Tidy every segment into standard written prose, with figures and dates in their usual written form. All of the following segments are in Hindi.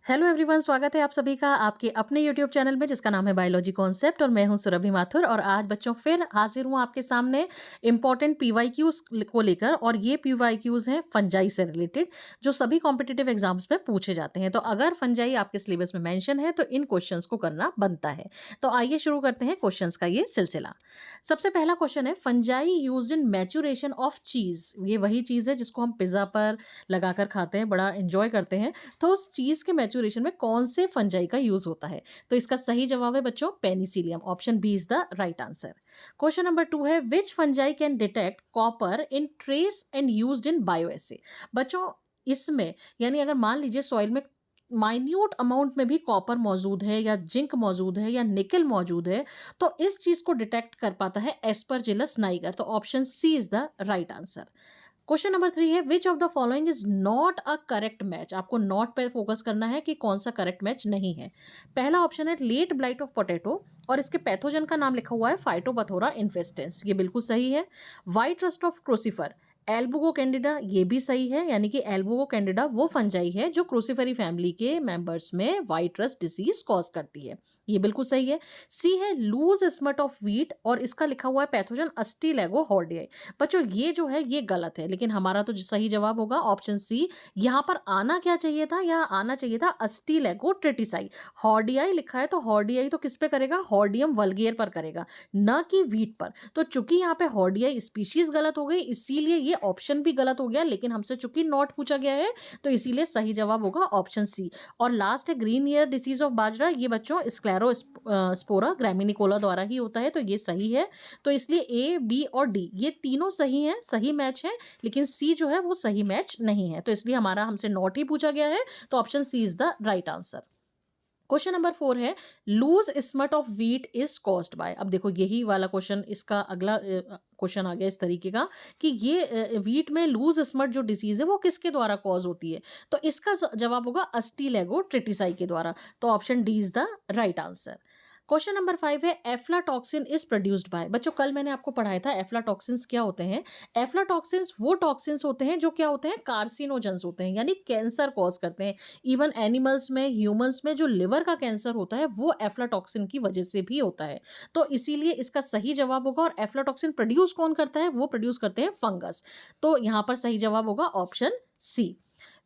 हेलो एवरीवन, स्वागत है आप सभी का आपके अपने यूट्यूब चैनल में जिसका नाम है बायोलॉजी कॉन्सेप्ट। और मैं हूं सुरभि माथुर और आज बच्चों फिर हाजिर हूं आपके सामने इंपॉर्टेंट पीवाईक्यूज को लेकर। और ये पीवाईक्यूज हैं फंजाई से रिलेटेड, जो सभी कॉम्पिटिटिव एग्जाम्स में पूछे जाते हैं। तो अगर फंजाई आपके सिलेबस में मेंशन है तो इन क्वेश्चंस को करना बनता है। तो आइए शुरू करते हैं क्वेश्चंस का ये सिलसिला। सबसे पहला क्वेश्चन है, fungi used in maturation of चीज। ये वही चीज है जिसको हम पिज्जा पर लगाकर खाते हैं, बड़ा एंजॉय करते हैं। तो उस चीज के मैच्योरेशन में कौन से फंजाई का यूज होता है? तो इसका सही जवाब है बच्चों penicillium. Option B is the right answer. Question number 2 है, which fungi can detect copper in trace and used in bioassay. बच्चों इसमें यानी अगर मान लीजिए सॉइल में माइन्यूट अमाउंट में भी कॉपर मौजूद है या जिंक मौजूद है या निकल मौजूद है, तो इस चीज को डिटेक्ट कर पाता है एस्परजिलस नाइगर। तो option C is the right answer. Question number 3 है, which of the following is not a correct match. आपको नॉट पे फोकस करना है कि कौन सा करेक्ट मैच नहीं है। पहला ऑप्शन है लेट ब्लाइट ऑफ पोटैटो और इसके पैथोजन का नाम लिखा हुआ है फाइटोबथोरा इन्फेस्टेंस, ये बिल्कुल सही है। White rust of crucifer, albugo candida, ये भी सही है। यानी कि एल्बुगो कैंडिडा वो फंजाई है जो क्रूसीफेरी फैमिली के मेंबर्स में व्हाइट रस्ट डिसीज कॉज करती है, ये बिल्कुल सही है। सी है लूज स्मट ऑफ व्हीट और इसका लिखा हुआ है पैथोजन अस्टीलेगो हॉर्डियाई। बच्चों ये जो है ये गलत है, लेकिन हमारा तो सही जवाब होगा ऑप्शन सी। यहाँ पर आना क्या चाहिए था? यहाँ आना चाहिए था अस्टीलेगो ट्रिटिसाई। हॉर्डियाई लिखा है तो हॉर्डियाई तो किस पे करेगा? हॉर्डियम वल्गेर पर करेगा, न कि व्हीट पर। तो चूंकि यहाँ पे हॉर्डियाई स्पीशीज गलत हो गई, इसीलिए ये ऑप्शन भी गलत हो गया। लेकिन हमसे चूंकि नॉट पूछा गया है तो इसीलिए सही जवाब होगा ऑप्शन सी। और लास्ट है ग्रीन ईयर डिसीज ऑफ बाजरा। ये बच्चों स्क्लेरोस्पोरा ग्रामिनिकोला द्वारा ही होता है, तो ये सही है। तो इसलिए ए, बी और डी ये तीनों सही हैं, सही मैच है। लेकिन सी जो है वो सही मैच नहीं है, तो इसलिए हमारा हमसे नॉट ही पूछा गया है। तो option C is the right answer. Question number 4 है, loose smut of wheat is caused by. अब देखो यही वाला क्वेश्चन, इसका अगला क्वेश्चन आ गया इस तरीके का कि ये व्हीट में लूज स्मट जो डिसीज है वो किसके द्वारा कॉज होती है? तो इसका जवाब होगा अस्टीलेगो ट्रिटिसाई के द्वारा। तो option D is the right answer. Question number 5 है, एफ्लाटॉक्सिन इज प्रोड्यूस्ड बाय। बच्चों कल मैंने आपको पढ़ाया था एफ्लाटॉक्सिन्स क्या होते हैं। एफ्लाटॉक्सिन्स वो टॉक्सिन्स होते हैं जो क्या होते हैं? कार्सिनोजेंस होते हैं, यानी कैंसर कॉज करते हैं। इवन एनिमल्स में, ह्यूमंस में जो लिवर का कैंसर होता है वो एफ्लाटॉक्सिन की वजह से भी होता है। तो इसीलिए इसका सही जवाब होगा। और एफ्लाटॉक्सिन प्रोड्यूस कौन करता है? वो प्रोड्यूस करते हैं फंगस। तो यहाँ पर सही जवाब होगा ऑप्शन सी।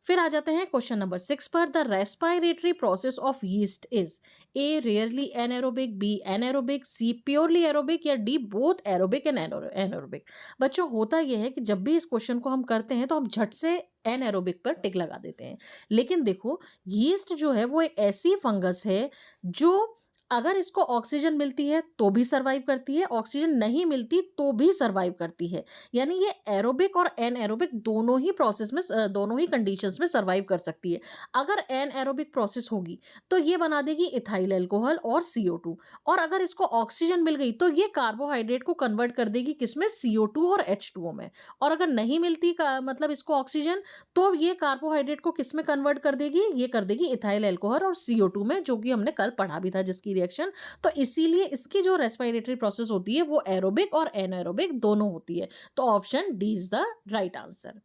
फिर आ जाते हैं क्वेश्चन नंबर 6 पर, the respiratory process of yeast is A rarely anaerobic, B anaerobic, C purely aerobic, या D both aerobic and anaerobic. बच्चों होता यह है कि जब भी इस क्वेश्चन को हम करते हैं तो हम झट से एनएरोबिक पर टिक लगा देते हैं। लेकिन देखो यीस्ट जो है वो एक ऐसी फंगस है जो अगर इसको ऑक्सीजन मिलती है तो भी सरवाइव करती है, ऑक्सीजन नहीं मिलती तो भी सरवाइव करती है। यानी ये एरोबिक और एनएरोबिक दोनों ही प्रोसेस में, दोनों ही कंडीशंस में सरवाइव कर सकती है। अगर एनएरोबिक प्रोसेस होगी तो ये बना देगी इथाइल अल्कोहल और CO2। और अगर इसको ऑक्सीजन मिल गई तो ये कार्बोहाइड्रेट को कन्वर्ट कर देगी किसमें? CO2 और H2O में। और अगर नहीं मिलती मतलब इसको ऑक्सीजन, तो ये कार्बोहाइड्रेट को किस में कन्वर्ट कर देगी? ये कर देगी इथाइल अल्कोहल और CO2 में, जो कि हमने कल पढ़ा भी था जिसकी रिएक्शन। तो इसीलिए इसकी जो रेस्पिरेटरी प्रोसेस होती है वो एरोबिक और एनाएरोबिक दोनों होती है। तो option D is the right answer.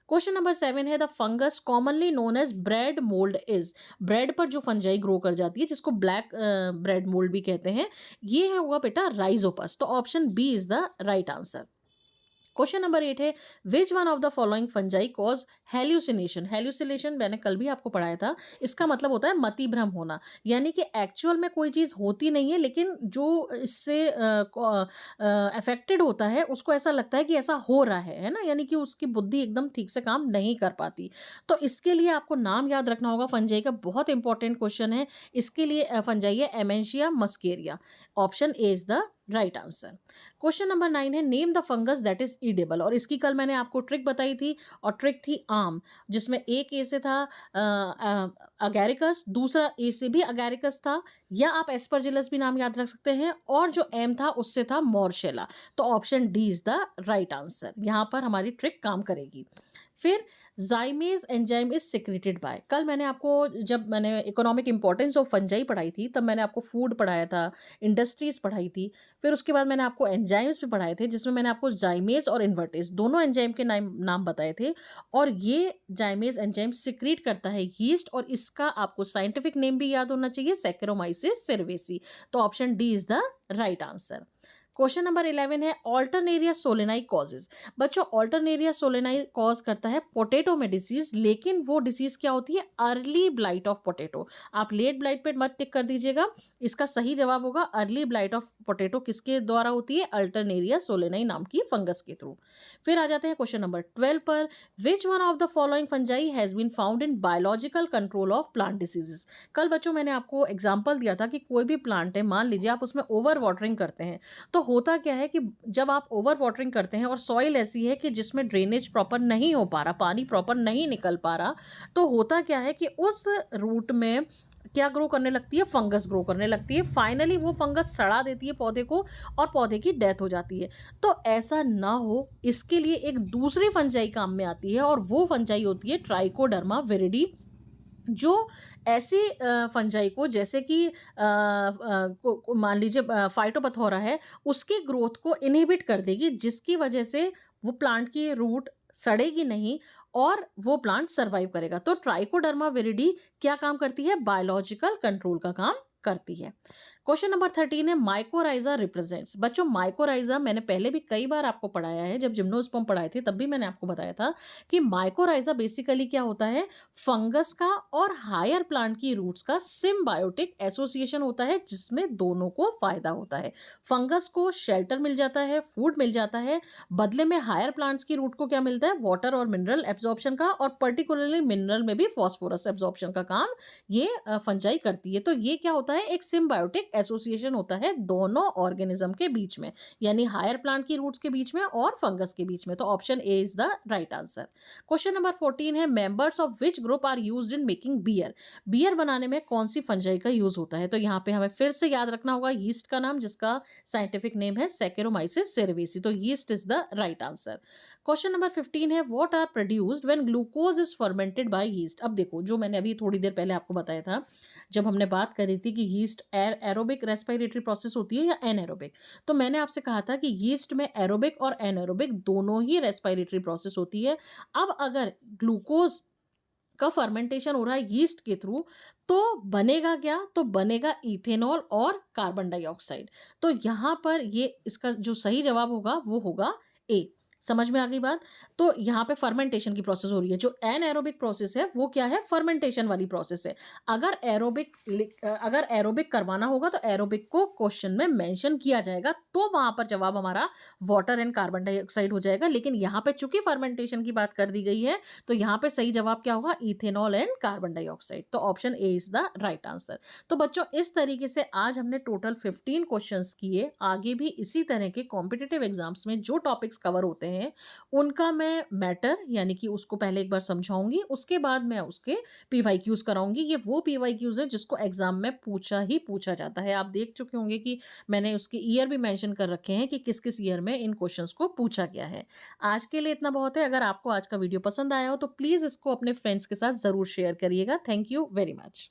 Question number 7 है, the fungus commonly known as bread mould is. Bread पर जो फंजाई ग्रो कर जाती है जिसको ब्लैक ब्रेड मोल्ड भी कहते हैं, ये है हुआ बेटा राइजोपस। तो option B is the right answer. Question number 8 है, which one of the following fungi cause hallucination. Hallucination मैंने कल भी आपको पढ़ाया था, इसका मतलब होता है मति भ्रम होना। यानी कि एक्चुअल में कोई चीज़ होती नहीं है, लेकिन जो इससे अफेक्टेड होता है उसको ऐसा लगता है कि ऐसा हो रहा है ना। यानी कि उसकी बुद्धि एकदम ठीक से काम नहीं कर पाती। तो इसके लिए आपको नाम याद रखना होगा फंजाई का, बहुत इंपॉर्टेंट क्वेश्चन है। इसके लिए फंजाई है amanita muscaria. Option A is the right answer. Question number 9 है, name the fungus that is edible. और इसकी कल मैंने आपको ट्रिक बताई थी, और ट्रिक थी आम, जिसमें एक ए से था अगैरिकस, दूसरा ए से भी अगैरिकस था, या आप एस्परजिलस भी नाम याद रख सकते हैं, और जो एम था उससे था मॉर्शेला। तो option D is the right answer. यहाँ पर हमारी ट्रिक काम करेगी। फिर ज़ाइमेज़ एंजाइम इज़ सेक्रेटेड बाय। कल मैंने आपको जब मैंने इकोनॉमिक इम्पोर्टेंस ऑफ फंजाई पढ़ाई थी, तब मैंने आपको फूड पढ़ाया था, इंडस्ट्रीज़ पढ़ाई थी। फिर उसके बाद मैंने आपको एंजाइम्स भी पढ़ाए थे, जिसमें मैंने आपको ज़ाइमेज़ और इन्वर्टेज़ दोनों एंजाइम के नाम नाम बताए थे और ये ज़ाइमेज़ एंजाइम सेक्रेट करता है यीस्ट और इसका आपको साइंटिफिक नेम भी याद होना चाहिए, सैक्चारोमाइसिस cerevisiae। तो option D is the right answer. Question number 11 है ऑल्टरनेरिया सोलेनाई कॉजेज। बच्चों ऑल्टरनेरिया सोलेनाई कॉज करता है पोटैटो में डिसीज, लेकिन वो डिसीज क्या होती है? Early blight of potato. आप लेट ब्लाइट पे मत टिक कर दीजिएगा, इसका सही जवाब होगा अर्ली ब्लाइट ऑफ पोटैटो। किसके द्वारा होती है? अल्टरनेरिया सोलेनाई नाम की फंगस के थ्रू। फिर आ जाते हैं क्वेश्चन नंबर 12 पर, which one of the following fungi has been found in biological control of plant diseases. कल बच्चों मैंने आपको एग्जाम्पल दिया था कि कोई भी प्लांट है, मान लीजिए आप उसमें ओवर वाटरिंग करते हैं, तो होता क्या है कि जब आप ओवर वाटरिंग करते हैं और सॉइल ऐसी है कि जिसमें ड्रेनेज प्रॉपर नहीं हो पा रहा, पानी प्रॉपर नहीं निकल पा रहा, तो होता क्या है कि उस रूट में क्या ग्रो करने लगती है? फंगस ग्रो करने लगती है। फाइनली वो फंगस सड़ा देती है पौधे को और पौधे की डेथ हो जाती है। तो ऐसा ना हो, इसके लिए एक दूसरी फंजाई काम में आती है और वो फंजाई होती है ट्राइकोडर्मा विरिडी, जो ऐसी फंजाई को, जैसे कि मान लीजिए फाइटोपथोरा है, उसकी ग्रोथ को इनहिबिट कर देगी, जिसकी वजह से वो प्लांट की रूट सड़ेगी नहीं और वो प्लांट सरवाइव करेगा। तो ट्राइकोडर्मा विरिडी क्या काम करती है? बायोलॉजिकल कंट्रोल का काम करती है। क्वेश्चन नंबर 13 है माइकोराइजा रिप्रेजेंट्स। बच्चों माइकोराइजा मैंने पहले भी कई बार आपको पढ़ाया है, जब जिम्नोस्पर्म पढ़ाए थे तब भी मैंने आपको बताया था कि माइकोराइजा बेसिकली क्या होता है? फंगस का और हायर प्लांट की रूट्स का सिम्बायोटिक एसोसिएशन होता है, जिसमें दोनों को फायदा होता है। फंगस को शेल्टर मिल जाता है, फूड मिल जाता है, बदले में हायर प्लांट्स की रूट को क्या मिलता है? वाटर और मिनरल एब्जॉर्प्शन का, और पर्टिकुलरली मिनरल में भी फॉस्फोरस एब्जॉर्प्शन का काम ये फंजाई करती है। तो ये क्या होता है? एक सिम्बायोटिक एसोसिएशन होता है दोनों ऑर्गेनिज्म के बीच में, यानी हायर प्लांट की रूट्स के बीच में और फंगस के बीच में। तो option A is the right answer. Question number 14 है members of which group are used in making beer. Beer बनाने में कौन सी फंजाई का यूज होता है? तो यहाँ पे हमें फिर से याद रखना होगा यीस्ट का नाम, जिसका साइंटिफिक नेम है सैक्चारोमाइसिस cerevisiae। तो yeast is the right answer. Question number 15 है what are produced when glucose is fermented by yeast. अब देखो, जो मैंने अभी थोड़ी देर पहले आपको बताया था, जब हमने बात करी थी कि यीस्ट एरोबिक रेस्पिरेटरी प्रोसेस होती है या एनएरोबिक, तो मैंने आपसे कहा था कि यीस्ट में एरोबिक और एनएरोबिक दोनों ही रेस्पिरेटरी प्रोसेस होती है। अब अगर ग्लूकोज का फर्मेंटेशन हो रहा है यीस्ट के थ्रू, तो बनेगा क्या? तो बनेगा इथेनॉल और कार्बन डाइऑक्साइड। तो यहाँ पर ये इसका जो सही जवाब होगा वो होगा ए। समझ में आ गई बात? तो यहाँ पे फर्मेंटेशन की प्रोसेस हो रही है। जो एनएरोबिक प्रोसेस है वो क्या है? फर्मेंटेशन वाली प्रोसेस है। अगर एरोबिक करवाना होगा तो एरोबिक को क्वेश्चन में मेंशन किया जाएगा, तो वहां पर जवाब हमारा वाटर एंड कार्बन डाइऑक्साइड हो जाएगा। लेकिन यहाँ पे चूंकि फर्मेंटेशन की बात कर दी गई है, तो यहाँ पे सही जवाब क्या होगा? Ethanol and carbon dioxide. तो option A is the right answer. तो बच्चों इस तरीके से आज हमने टोटल 15 क्वेश्चंस किए। आगे भी इसी तरह के कॉम्पिटिटिव एग्जाम्स में जो टॉपिक्स कवर होते हैं उनका मैं मैटर यानी कि उसको पहले एक बार समझाऊंगी, उसके बाद मैं उसके पीवाईक्यूज कराऊंगी। ये वो पीवाईक्यूज है जिसको एग्जाम में पूछा ही पूछा जाता है। आप देख चुके होंगे कि मैंने उसके ईयर भी मेंशन कर रखे हैं कि किस किस ईयर में इन क्वेश्चंस को पूछा गया है। आज के लिए इतना बहुत है। अगर आपको आज का वीडियो पसंद आया हो तो प्लीज इसको अपने फ्रेंड्स के साथ जरूर शेयर करिएगा। Thank you very much.